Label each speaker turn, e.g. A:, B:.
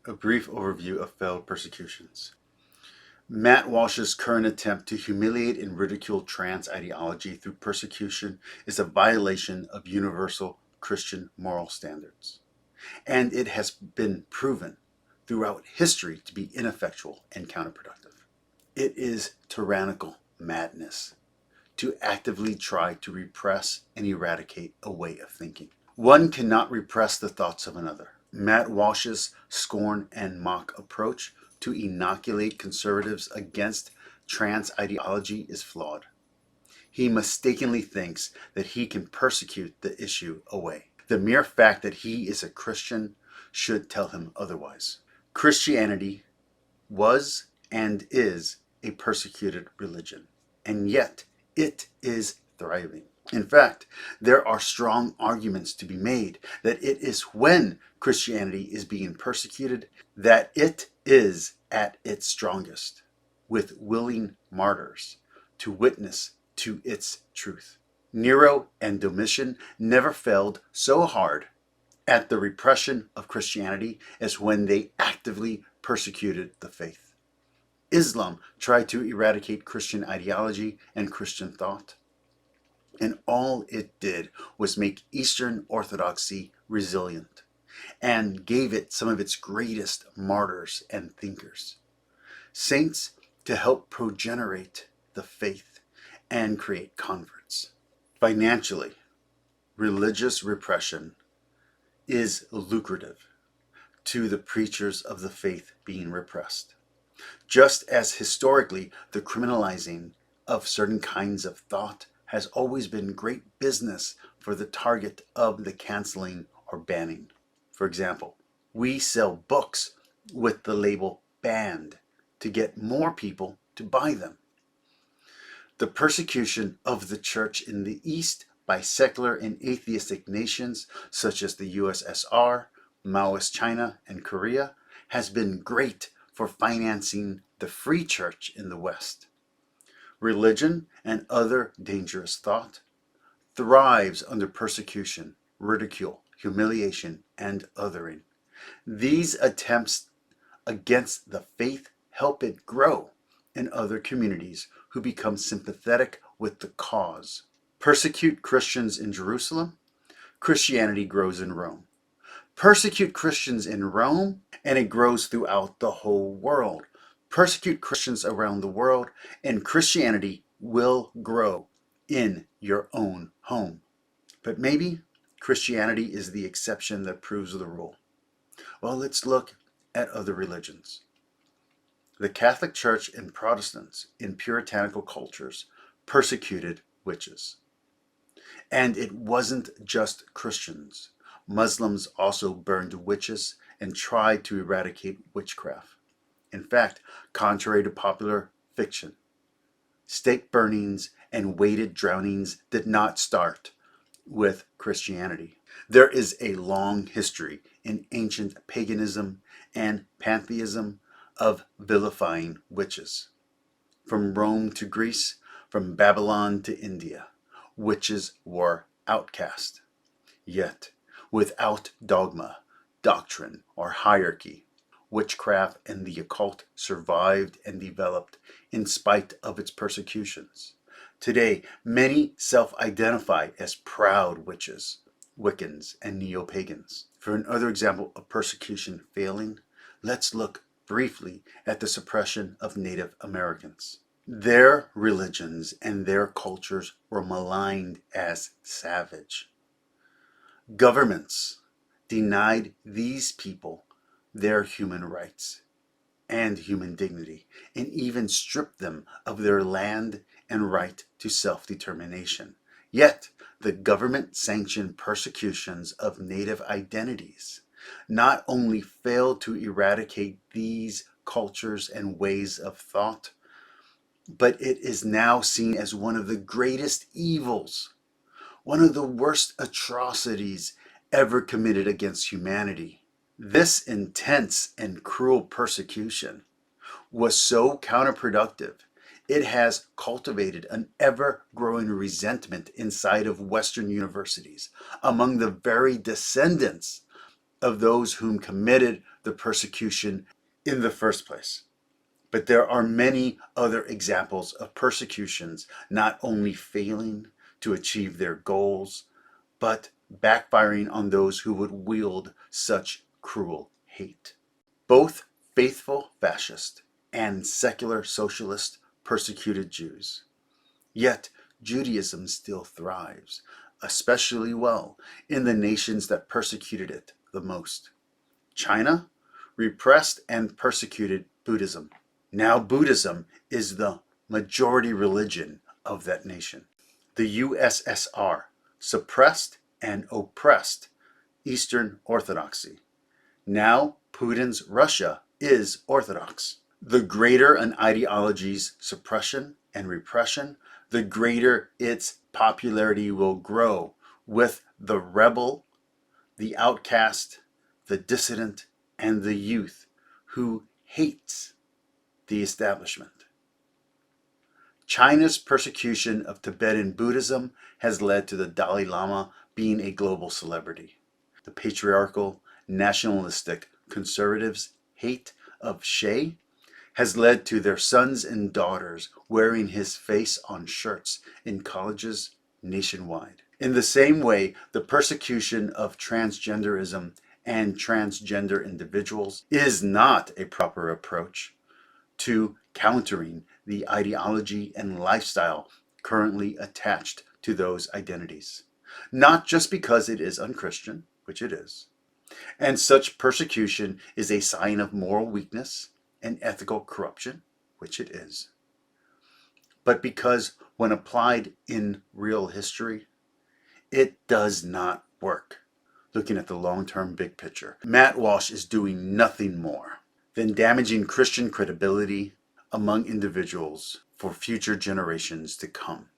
A: A brief overview of failed persecutions. Matt Walsh's current attempt to humiliate and ridicule trans ideology through persecution is a violation of universal Christian moral standards, and it has been proven throughout history to be ineffectual and counterproductive. It is tyrannical madness to actively try to repress and eradicate a way of thinking. One cannot repress the thoughts of another. Matt Walsh's scorn and mock approach to inoculate conservatives against trans ideology is flawed. He mistakenly thinks that he can persecute the issue away. The mere fact that he is a Christian should tell him otherwise. Christianity was and is a persecuted religion, and yet it is thriving. In fact, there are strong arguments to be made that it is when Christianity is being persecuted that it is at its strongest, with willing martyrs to witness to its truth. Nero and Domitian never failed so hard at the repression of Christianity as when they actively persecuted the faith. Islam tried to eradicate Christian ideology and Christian thought, and all it did was make Eastern Orthodoxy resilient and gave it some of its greatest martyrs and thinkers, saints to help progenerate the faith and create converts. Financially, religious repression is lucrative to the preachers of the faith being repressed, just as historically the criminalizing of certain kinds of thought has always been great business for the target of the canceling or banning. For example, we sell books with the label banned to get more people to buy them. The persecution of the church in the East by secular and atheistic nations such as the USSR, Maoist China, and Korea has been great for financing the free church in the West. Religion and other dangerous thought thrives under persecution, ridicule, humiliation, and othering. These attempts against the faith help it grow in other communities who become sympathetic with the cause. Persecute Christians in Jerusalem, Christianity grows in Rome. Persecute Christians in Rome, and it grows throughout the whole world. Persecute Christians around the world, and Christianity will grow in your own home. But maybe Christianity is the exception that proves the rule. Well, let's look at other religions. The Catholic Church and Protestants in puritanical cultures persecuted witches. And it wasn't just Christians. Muslims also burned witches and tried to eradicate witchcraft. In fact, contrary to popular fiction, stake burnings and weighted drownings did not start with Christianity. There is a long history in ancient paganism and pantheism of vilifying witches. From Rome to Greece, from Babylon to India, witches were outcast. Yet, without dogma, doctrine, or hierarchy, witchcraft and the occult survived and developed in spite of its persecutions. Today, many self-identify as proud witches, Wiccans, and neo-pagans. For another example of persecution failing, let's look briefly at the suppression of Native Americans. Their religions and their cultures were maligned as savage. Governments denied these people their human rights and human dignity, and even stripped them of their land and right to self-determination. Yet, the government-sanctioned persecutions of Native identities not only failed to eradicate these cultures and ways of thought, but it is now seen as one of the greatest evils, one of the worst atrocities ever committed against humanity. This intense and cruel persecution was so counterproductive, it has cultivated an ever-growing resentment inside of Western universities among the very descendants of those whom committed the persecution in the first place. But there are many other examples of persecutions not only failing to achieve their goals, but backfiring on those who would wield such cruel hate. Both faithful fascist and secular socialist persecuted Jews. Yet Judaism still thrives, especially well in the nations that persecuted it the most. China repressed and persecuted Buddhism. Now Buddhism is the majority religion of that nation. The USSR suppressed and oppressed Eastern Orthodoxy. Now Putin's Russia is Orthodox. The greater an ideology's suppression and repression, the greater its popularity will grow with the rebel, the outcast, the dissident, and the youth who hates the establishment. China's persecution of Tibetan Buddhism has led to the Dalai Lama being a global celebrity. The patriarchal, nationalistic conservatives' hate of Xie has led to their sons and daughters wearing his face on shirts in colleges nationwide. In the same way, the persecution of transgenderism and transgender individuals is not a proper approach to countering the ideology and lifestyle currently attached to those identities. Not just because it is unchristian, which it is, and such persecution is a sign of moral weakness and ethical corruption, which it is, but because when applied in real history, it does not work. Looking at the long-term big picture, Matt Walsh is doing nothing more than damaging Christian credibility among individuals for future generations to come.